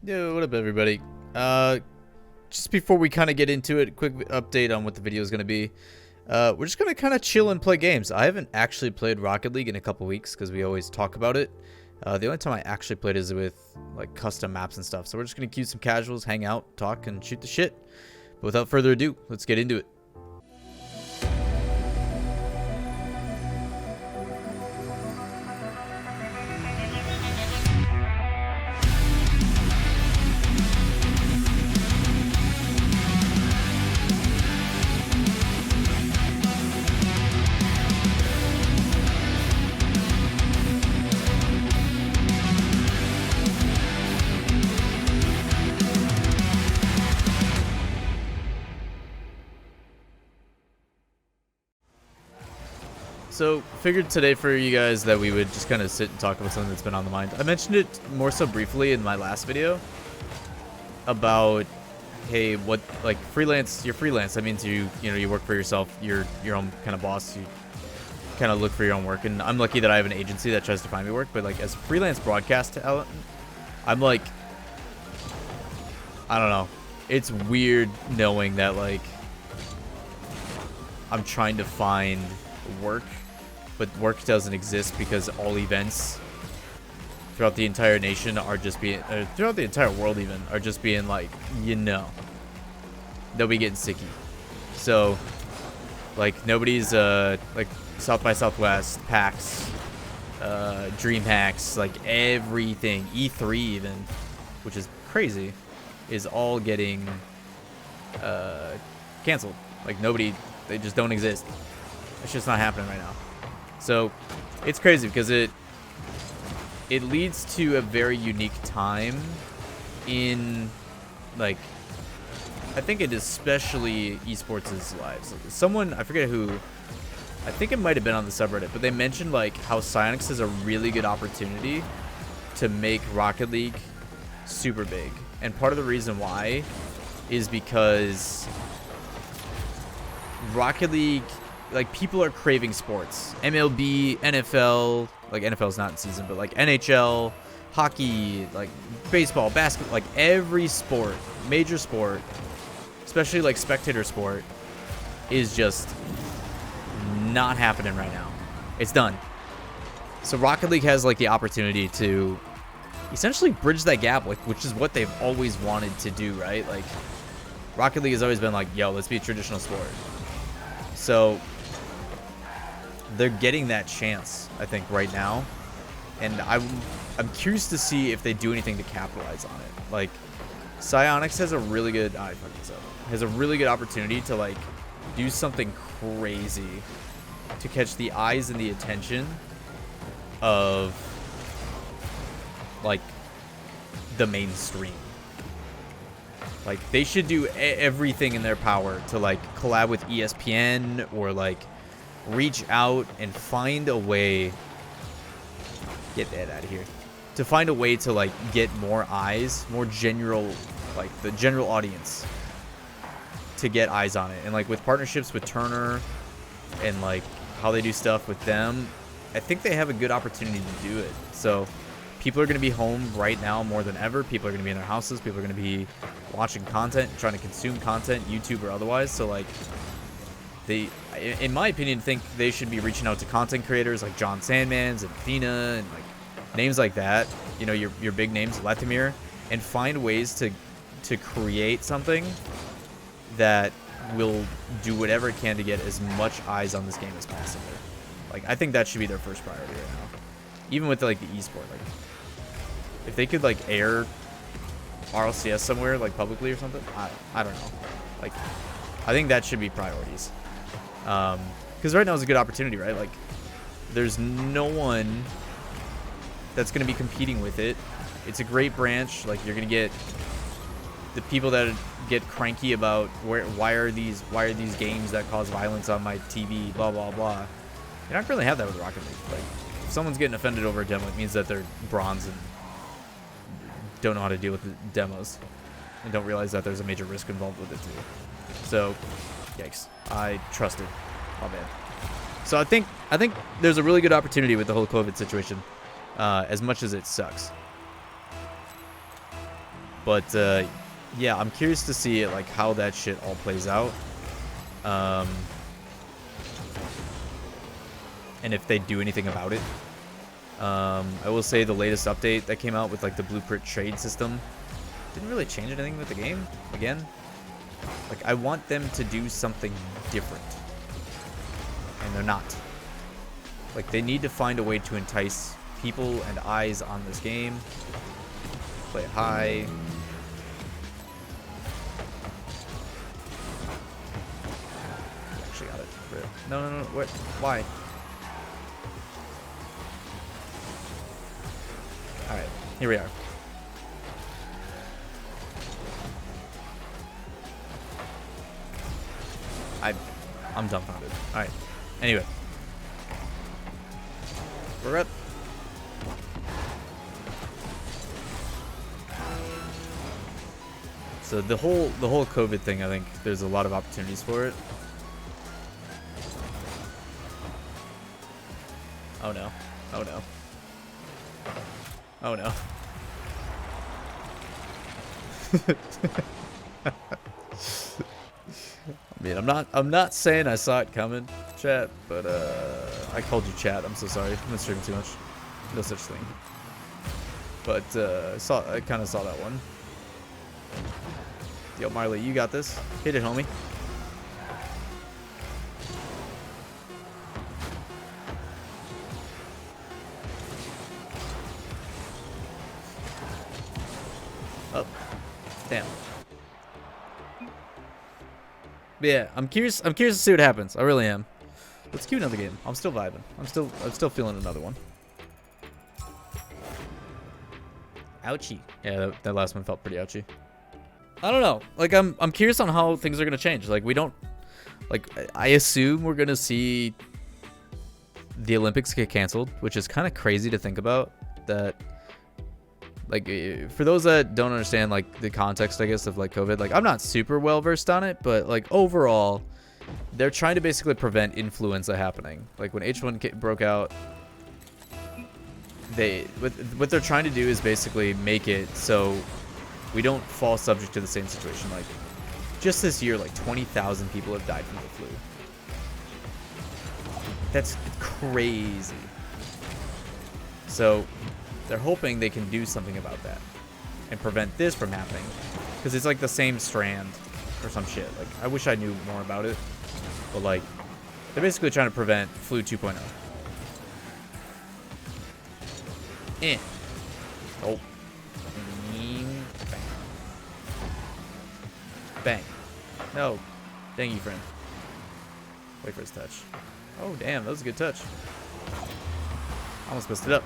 Yo, what up, everybody? Just before we kind of get into it, quick update on what the video is going to be. We're just going to kind of chill and play games. I haven't actually played Rocket League in a couple weeks because we always talk about it. The only time I actually played is with like custom maps and stuff. So we're just going to keep some casuals, hang out, talk, and shoot the shit. But without further ado, let's get into it. So, figured today for you guys that we would just kind of sit and talk about something that's been on the mind. I mentioned it more so briefly in my last video about, hey, what, like, freelance, you're freelance. That means you work for yourself. You're your own kind of boss. You kind of look for your own work. And I'm lucky that I have an agency that tries to find me work. But, like, as a freelance broadcast talent, I'm like, I don't know. It's weird knowing that, like, I'm trying to find work, but work doesn't exist because all events throughout the entire nation are just being, throughout the entire world even, are just being like, they'll be getting sicky. So, like, nobody's, like, South by Southwest, PAX, DreamHacks, like, everything, E3 even, which is crazy, is all getting, canceled. Like, they just don't exist. It's just not happening right now. So it's crazy because it leads to a very unique time in, like, I think it especially esports' lives. Someone, I forget who, I think it might have been on the subreddit, but they mentioned like how Psyonix is a really good opportunity to make Rocket League super big. And part of the reason why is because Rocket League, like, people are craving sports. MLB, NFL, like, NFL's not in season, but like NHL, hockey, like baseball, basketball, like every sport, major sport, especially like spectator sport, is just not happening right now. It's done. So Rocket League has like the opportunity to essentially bridge that gap, like, which is what they've always wanted to do, right? Like, Rocket League has always been like, yo, let's be a traditional sport. So they're getting that chance, I think, right now, and I'm curious to see if they do anything to capitalize on it. Like, Psyonix has a really good opportunity to like do something crazy to catch the eyes and the attention of like the mainstream. Like, they should do everything in their power to like collab with ESPN or like reach out and find a way, get that out of here, to find a way to like get more eyes, more general, like the general audience to get eyes on it. And like with partnerships with Turner and like how they do stuff with them, I think they have a good opportunity to do it. So people are going to be home right now more than ever. People are going to be in their houses. People are going to be watching content, trying to consume content, YouTube or otherwise. So like, they, in my opinion, think they should be reaching out to content creators like John Sandmans and Athena and like names like that. You know, your big names, Letimir, and find ways to create something that will do whatever it can to get as much eyes on this game as possible. Like, I think that should be their first priority right now. Even with like the esport, like, if they could like air RLCS somewhere like publicly or something, I don't know. Like, I think that should be priorities. Because right now is a good opportunity, right? Like, there's no one that's going to be competing with it. It's a great branch. Like, you're going to get the people that get cranky about why are these games that cause violence on my TV, blah blah blah. You're not going to really have that with Rocket League. Like, if someone's getting offended over a demo, it means that they're bronze and don't know how to deal with the demos and don't realize that there's a major risk involved with it too. So, yikes. I trusted. My bad. So I think there's a really good opportunity with the whole COVID situation, as much as it sucks. But yeah, I'm curious to see like how that shit all plays out. And if they do anything about it. I will say the latest update that came out with like the blueprint trade system didn't really change anything with the game. Again, like I want them to do something different, and they're not. Like they need to find a way to entice people and eyes on this game. Play it high. Actually got it. No. What? Why? Alright, here we are. I'm dumbfounded. Alright. Anyway. We're up. So the whole COVID thing, I think there's a lot of opportunities for it. Oh no. Oh no. Oh no. I mean, I'm not saying I saw it coming, chat, but I called you chat. I'm so sorry. I'm not streaming too much. No such thing. But I kind of saw that one. Yo, Marley, you got this. Hit it, homie. Oh, damn. But yeah, I'm curious to see what happens. I really am. Let's queue another game. I'm still vibing. I'm still feeling another one. Ouchie. Yeah, that last one felt pretty ouchie. I don't know. Like I'm curious on how things are gonna change. Like we don't, like I assume we're gonna see the Olympics get canceled, which is kind of crazy to think about. That, like, for those that don't understand like the context, I guess, of like COVID, like I'm not super well versed on it, but like overall, they're trying to basically prevent influenza happening. Like when H1 broke out, what they're trying to do is basically make it so we don't fall subject to the same situation. Like just this year, like 20,000 people have died from the flu. That's crazy. So they're hoping they can do something about that and prevent this from happening, because it's like the same strand or some shit. Like I wish I knew more about it, but like they're basically trying to prevent flu 2.0. Oh. Bang. Bang. No. Dang you, friend. Wait for his touch. Oh, damn. That was a good touch. Almost messed it up.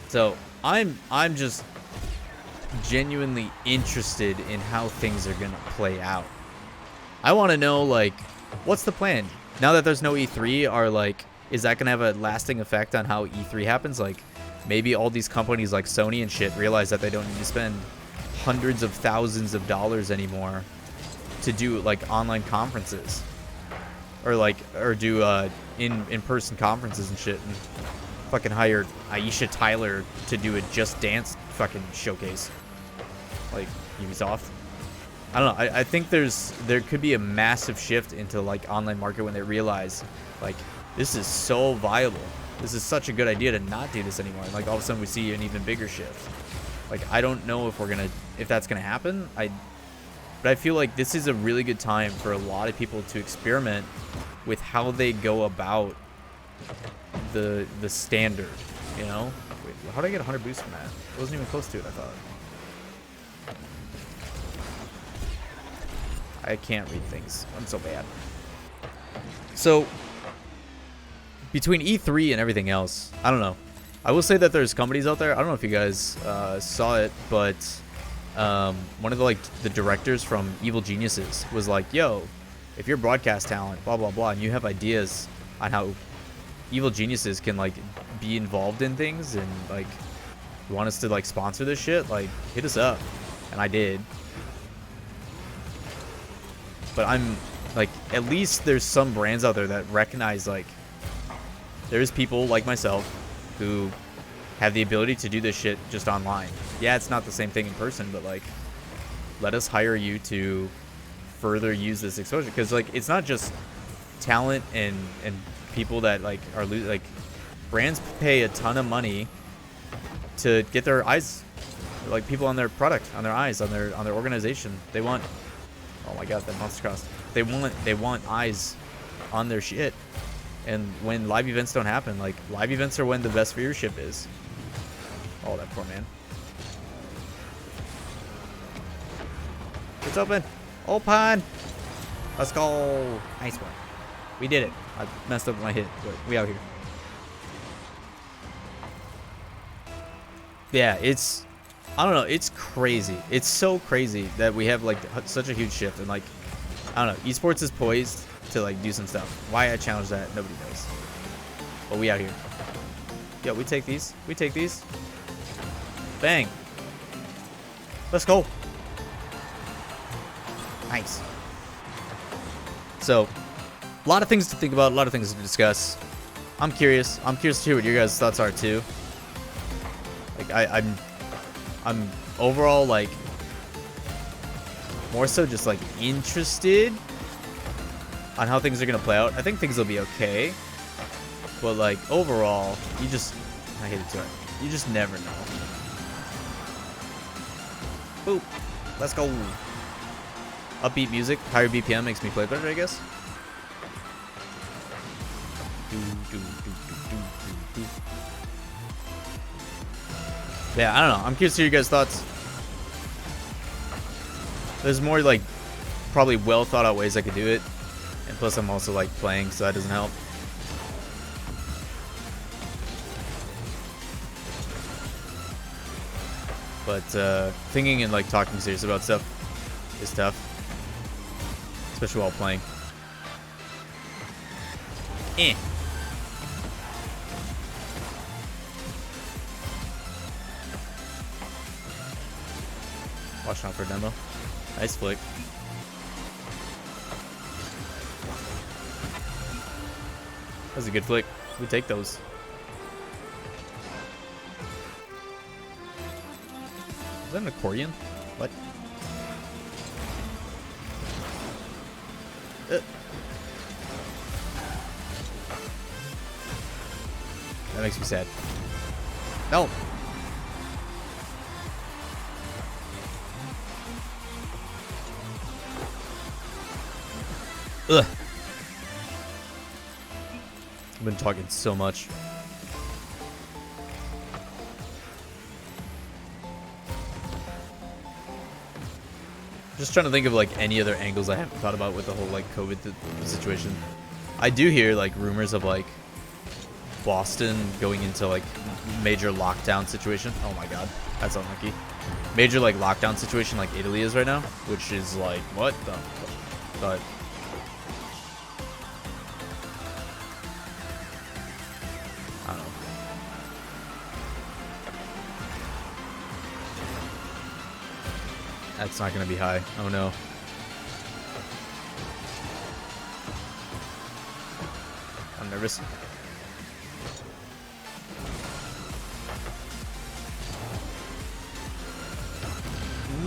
So, I'm just genuinely interested in how things are going to play out. I want to know, like, what's the plan? Now that there's no E3, is that going to have a lasting effect on how E3 happens? Like, maybe all these companies like Sony and shit realize that they don't need to spend hundreds of thousands of dollars anymore to do like online conferences, or do in-person conferences and shit, and fucking hire Aisha Tyler to do a Just Dance fucking showcase like Ubisoft. I don't know. I think there could be a massive shift into like online market when they realize like this is so viable. This is such a good idea to not do this anymore. And like all of a sudden we see an even bigger shift. Like I don't know if that's gonna happen. But I feel like this is a really good time for a lot of people to experiment with how they go about the standard. You know? Wait, how did I get 100 boosts from that? I wasn't even close to it, I thought. I can't read things. I'm so bad. So between E3 and everything else, I don't know. I will say that there's companies out there. I don't know if you guys saw it, but one of the directors from Evil Geniuses was like, "Yo, if you're broadcast talent, blah blah blah, and you have ideas on how Evil Geniuses can like be involved in things, and like you want us to like sponsor this shit, like hit us up." And I did. But I'm like, at least there's some brands out there that recognize like there's people like myself who have the ability to do this shit just online. Yeah, it's not the same thing in person, but like, let us hire you to further use this exposure, because like it's not just talent and people that like are like brands pay a ton of money to get their eyes, like people on their product, on their eyes, on their organization. They want, oh my god, that monster crossed. They want eyes on their shit. And when live events don't happen, like live events are when the best viewership is. Oh, that poor man. It's open. Open. Let's go. Nice one. We did it. I messed up my hit, but we out here. Yeah, it's, I don't know, it's crazy. It's so crazy that we have like such a huge shift, and like, I don't know, esports is poised to like do some stuff. Why I challenge that, nobody knows. But we out here. Yo, we take these. We take these. Bang. Let's go. Nice. So, a lot of things to think about, a lot of things to discuss. I'm curious. I'm curious to hear what your guys' thoughts are too. Like I'm overall like more so just like interested on how things are gonna play out. I think things will be okay, but like overall, I hate it too. You just never know. Boop. Let's go. Upbeat music, higher BPM makes me play better, I guess. Yeah, I don't know. I'm curious to hear your guys' thoughts. There's more like probably well thought out ways I could do it, and plus I'm also like playing, so that doesn't help. But thinking and like talking serious about stuff is tough, especially while playing. Watching out for a demo. Nice flick. That was a good flick. We take those. Is that an accordion? What? That makes me sad. No! Ugh. I've been talking so much. Just trying to think of like any other angles I haven't thought about with the whole like COVID situation. I do hear like rumors of like Boston going into like major lockdown situation. Oh my god, that's unlucky. Major like lockdown situation like Italy is right now, which is like what the fuck? But I don't know. That's not gonna be high. Oh no. I'm nervous.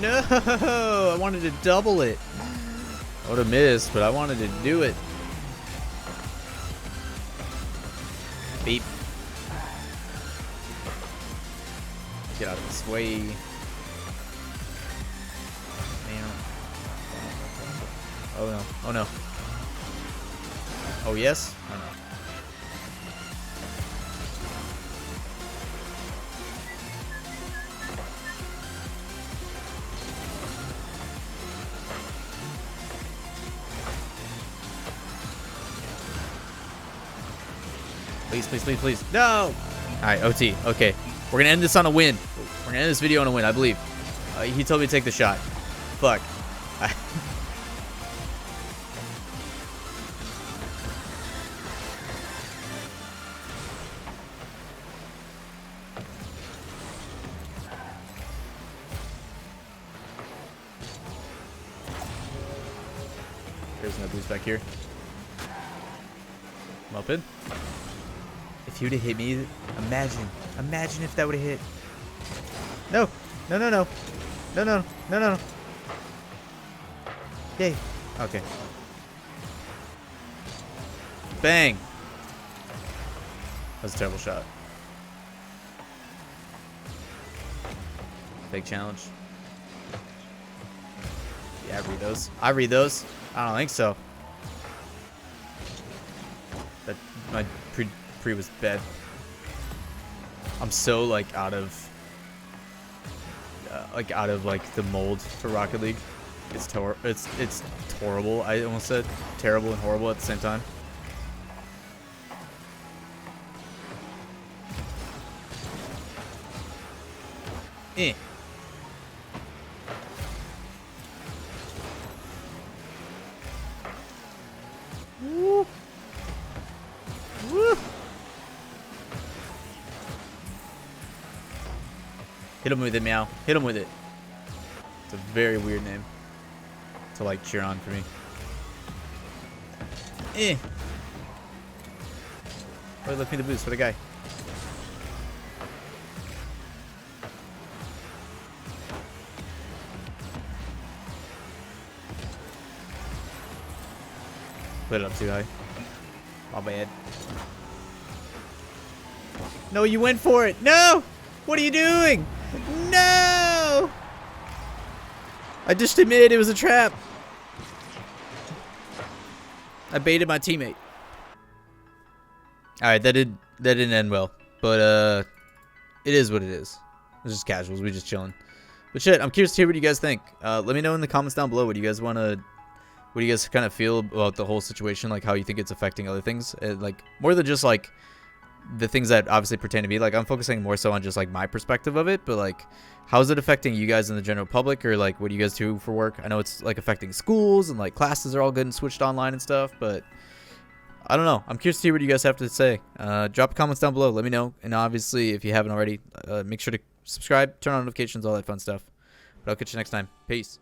No! I wanted to double it. I would have missed, but I wanted to do it. Beep. Get out of this way. Oh no. Oh no. Oh yes? Oh no. Please, please, please, please. No! Alright, OT. Okay. We're gonna end this on a win. We're gonna end this video on a win, I believe. He told me to take the shot. Fuck. There's no boost back here. I'm up in. If he would have hit me, imagine if that would have hit. No, no, no, no, no, no, no, no. Yay. Okay. Bang. That was a terrible shot. Big challenge. Yeah, I read those. I read those. I don't think so. That my pre was bad. I'm so like out of the mold for Rocket League. It's horrible. I almost said terrible and horrible at the same time. Eh. Woo. Woo. Hit him with it, meow. Hit him with it. It's a very weird name to like cheer on for me. Eh. Oh, left me the boost. What a guy. Put it up too high. My bad. No, you went for it. No! What are you doing? No! I just admitted it was a trap. I baited my teammate. Alright, that didn't end well. But it is what it is. It's just casuals, we just chilling. But shit, I'm curious to hear what you guys think. Let me know in the comments down below what do you guys kind of feel about the whole situation, like how you think it's affecting other things, like more than just like the things that obviously pertain to me. Like I'm focusing more so on just like my perspective of it, but like how is it affecting you guys in the general public, or like what do you guys do for work? I know it's like affecting schools and like classes are all getting switched online and stuff, but I don't know. I'm curious to see what you guys have to say. Drop comments down below, let me know, and obviously if you haven't already, make sure to subscribe, turn on notifications, all that fun stuff. But I'll catch you next time. Peace.